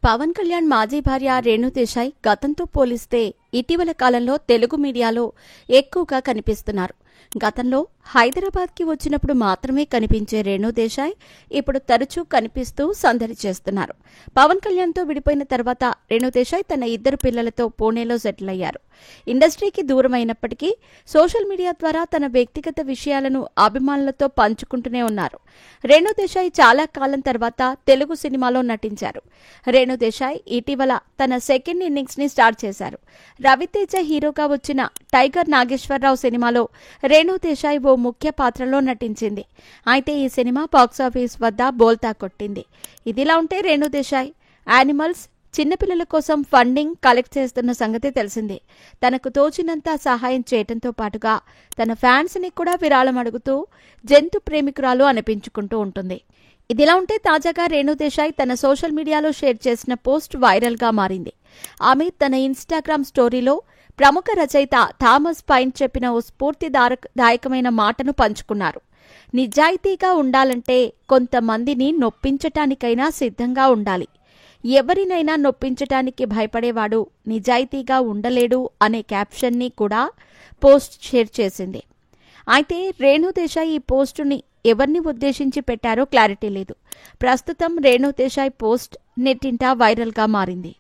పవన్ కళ్యాణ్ మాజీ భార్య రేణు దేశాయ్ గతంతో పోలిస్తే ఇటీవల కాలంలో తెలుగు మీడియాలో ఎక్కువగా కనిపిస్తున్నారు. గతంలో హైదరాబాద్కి వచ్చినప్పుడు మాత్రమే కనిపించే రేణు దేశాయ్ ఇప్పుడు తరచూ కనిపిస్తూ సందడి చేస్తున్నారు. పవన్ కళ్యాణ్తో విడిపోయిన తర్వాత రేణు దేశాయ్ తన 2 పిల్లలతో పూణేలో సెటిల్ అయ్యారు. ఇండస్ట్రీకి దూరమైనప్పటికీ సోషల్ మీడియా ద్వారా తన వ్యక్తిగత విషయాలను అభిమానులతో పంచుకుంటూనే ఉన్నారు. రేణు దేశాయ్ చాలా కాలం తర్వాత తెలుగు సినిమాలో నటించారు. రేణు దేశాయ్ ఇటీవల తన సెకండ్ ఇన్నింగ్స్ ని స్టార్ట్ చేశారు. రవితేజ హీరోగా వచ్చిన టైగర్ నాగేశ్వరరావు సినిమాలో రేణు దేశాయ్ ఓ ముఖ్య పాత్రలో నటించింది. అయితే ఈ సినిమా బాక్సాఫీస్ వద్ద బోల్తా కొట్టింది. ఇదిలా ఉంటే రేణు దేశాయ్ యానిమల్స్, చిన్నపిల్లల కోసం ఫండింగ్ కలెక్ట్ చేస్తున్న సంగతి తెలిసిందే. తనకు తోచినంత సహాయం చేయడంతో పాటుగా తన ఫ్యాన్స్ ని కూడా విరాళం అడుగుతూ జంతు ప్రేమికురాలు అనిపించుకుంటూ ఉంటుంది. ఇదిలా ఉంటే తాజాగా రేణు దేశాయ్ తన సోషల్ మీడియాలో షేర్ చేసిన పోస్ట్ వైరల్ గా మారింది. ఆమె తన ఇన్స్టాగ్రామ్ స్టోరీలో ప్రముఖ రచయిత థామస్ పైన్ చెప్పిన ఓ స్ఫూర్తిదాయకమైన మాటను పంచుకున్నారు. నిజాయితీగా ఉండాలంటే కొంతమందిని నొప్పించటానికైనా సిద్ధంగా ఉండాలి. ఎవరినైనా నొప్పించటానికి భయపడేవాడు నిజాయితీగా ఉండలేడు అనే క్యాప్షన్ని కూడా పోస్ట్ షేర్ చేసింది. అయితే రేణు దేశాయ్ ఈ పోస్టుని ఎవరిని ఉద్దేశించి పెట్టారో క్లారిటీ లేదు. ప్రస్తుతం రేణు దేశాయ్ పోస్ట్ నెట్టింట వైరల్ గా మారింది.